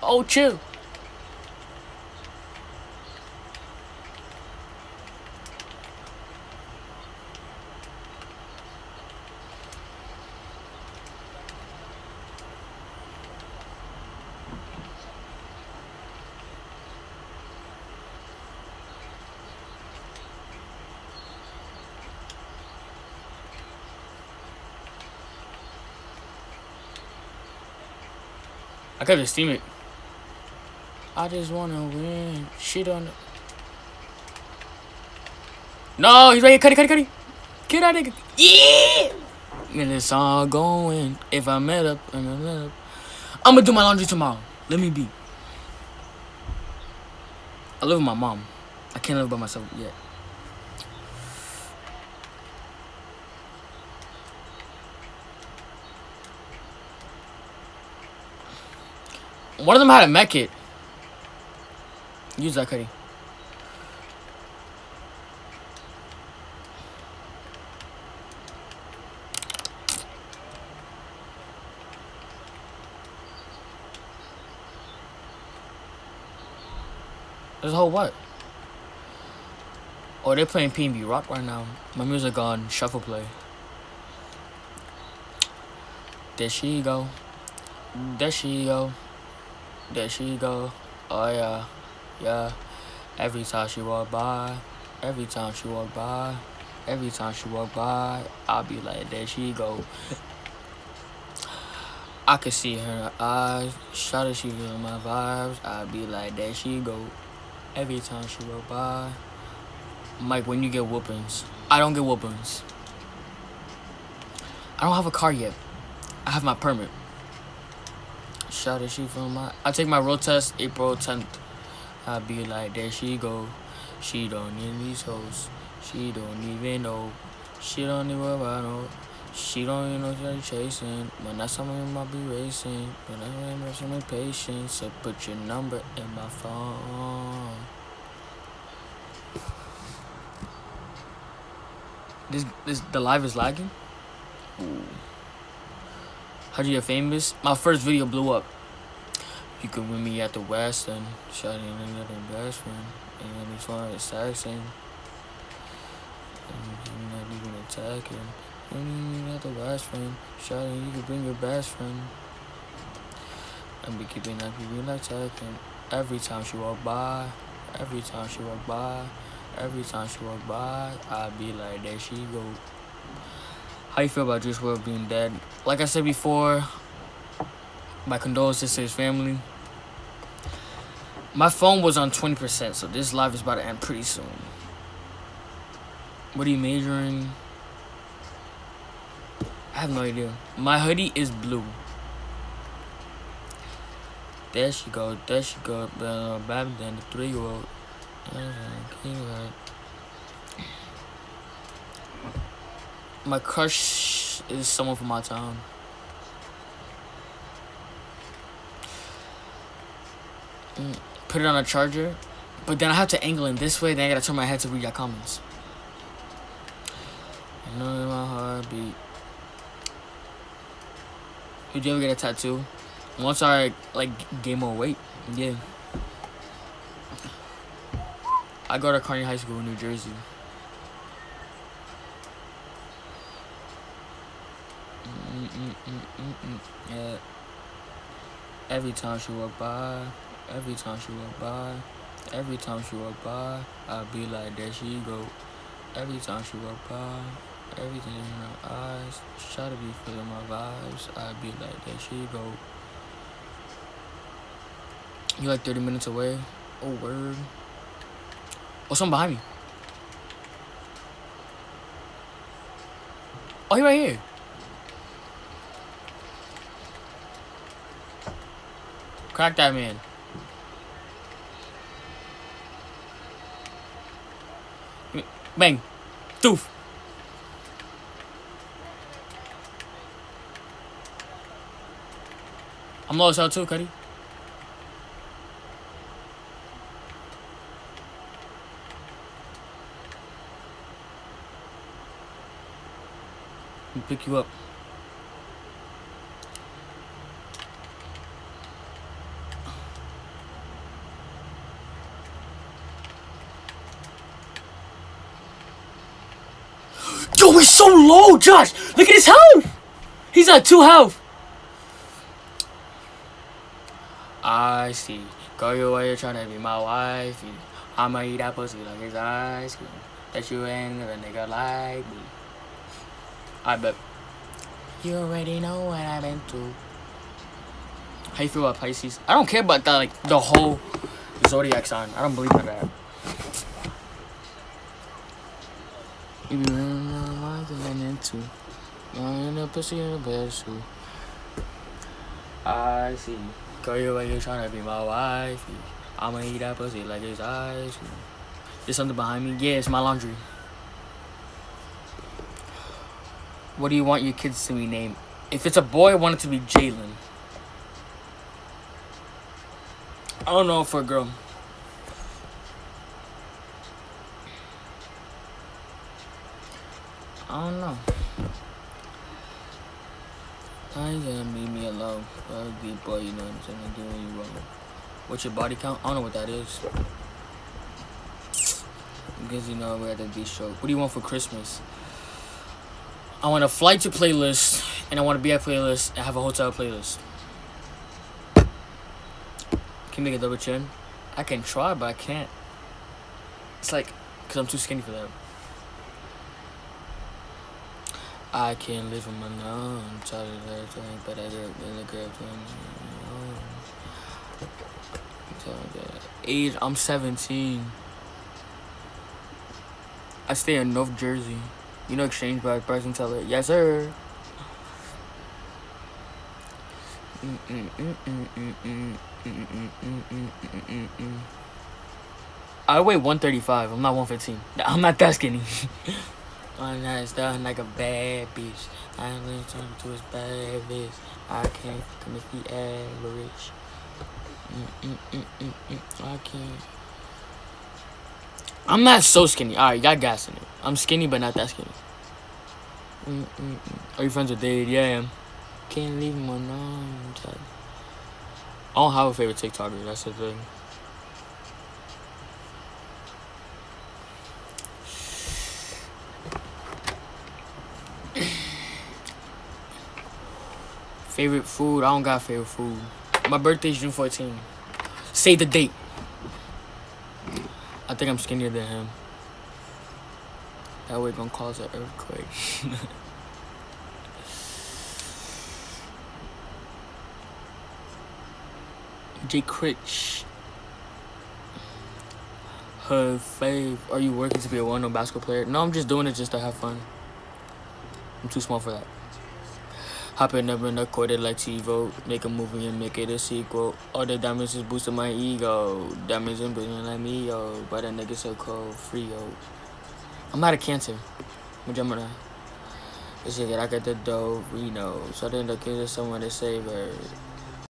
Oh, chill. I could just steam it. I just wanna win. Shit on. No, he's right here. Cut it, cut it, cut it. Get out of here. Yeah. And it's all going. If I met up and I met up, I'm gonna do my laundry tomorrow. Let me be. I live with my mom. I can't live by myself yet. One of them had a mech kit. Use that, Cuddy. There's a whole what? Oh, they're playing P&B Rock right now. My music on shuffle play. There she go. There she go. There she go. Oh yeah. Yeah. Every time she walk by. Every time she walk by. Every time she walk by. I'll be like, there she go. I can see her eyes. Shawty, she feeling my vibes. I'll be like, there she go. Every time she walk by. Mike, when you get whoopings? I don't get whoopings. I don't have a car yet. I have my permit. Shawty, she from my. I take my road test April 10th. I be like, there she go. She don't need these hoes. She don't even know. She don't even know. She don't even know what she's chasing. When that's something might be racing. When I have some patience, so put your number in my phone. This the live is lagging. Ooh. How do you get famous? My first video blew up. You could win me at the West and shot in another best friend. And then he's far as taxing. And you're not even attacking. You mean at the West friend. Shot in, you could bring your best friend. And be keeping that people like attacking. Every time she walk by. Every time she walk by. Every time she walk by. I be like, there she go. How you feel about Juice WRLD being dead? Like I said before, my condolences to his family. My phone was on 20%, so this live is about to end pretty soon. What are you majoring? I have no idea. My hoodie is blue. There she go, there she go. Back then, the 3-year-old. My crush is someone from my town. Put it on a charger, but then I have to angle it this way. Then I gotta turn my head to read your comments. I know in my heartbeat. Would you ever get a tattoo? Once I gain more weight, yeah. I go to Kearney High School in New Jersey. Yeah. Every time she walk by, every time she walk by, every time she walk by, I be like, there she go. Every time she walk by, everything in her eyes, try to be feeling my vibes, I be like, there she go. You like 30 minutes away? Oh, word. Oh, someone behind me. Oh, he right here. Crack that man. Bang. Doof. I'm low as hell too, Cuddy. Let me pick you up. Oh, he's so low, Josh. Look at his health. He's at 2 health. I see. Girl, you why you're trying to be my wife. I'ma eat that pussy like it's ice cream. That you ain't a nigga like me. I bet. You already know what I've been through. How you feel about Pisces? I don't care about that, like, the whole zodiac sign. I don't believe in that. You be running around my mind into. You're in the pussy in the bed, too. I see. Girl, you like you're trying to be my wife. I'ma eat that pussy like it's ice cream. There's something behind me? Yeah, it's my laundry. What do you want your kids to be named? If it's a boy, I want it to be Jalen. I don't know for a girl. I don't know. I ain't gonna leave me alone. Ugly boy, you know what I'm saying? I'm doing you wrong. What's your body count? I don't know what that is. Because you know we're at the beach show. What do you want for Christmas? I want a flight to playlist, and I want to be at playlist and have a hotel playlist. Can you make a double chin? I can try, but I can't. It's like, because I'm too skinny for that. I can't live on my own. I'm tired of everything, but I get in the grab. Age, I'm 17. I stay in North Jersey. You know Exchange by Bryson Teller? Yes, sir. I weigh 135. I'm not 115. I'm not that skinny. One night done like a bad bitch. I ain't gonna turn to his bad bitch. I can't come if he average. I can't. I'm not so skinny. Alright, you got gas in it. I'm skinny, but not that skinny. Are you friends with Dade? Yeah, I am. Can't leave him alone. I don't have a favorite TikToker. That's the thing. Favorite food? I don't got favorite food. My birthday's June 14th. Say the date. I think I'm skinnier than him. That way gonna cause an earthquake. J. Critch. Her fave. Are you working to be a well-known basketball player? No, I'm just doing it just to have fun. I'm too small for that. Hopping up in the quarter like T-Vote. Make a movie and make it a sequel. All the diamonds is boosting my ego. Diamonds and building like me, yo. But that nigga so cold. Free, yo. I'm not a Cancer. I'm a Gemini. This shit, I got the dough, Reno. So then the kids are someone to save her.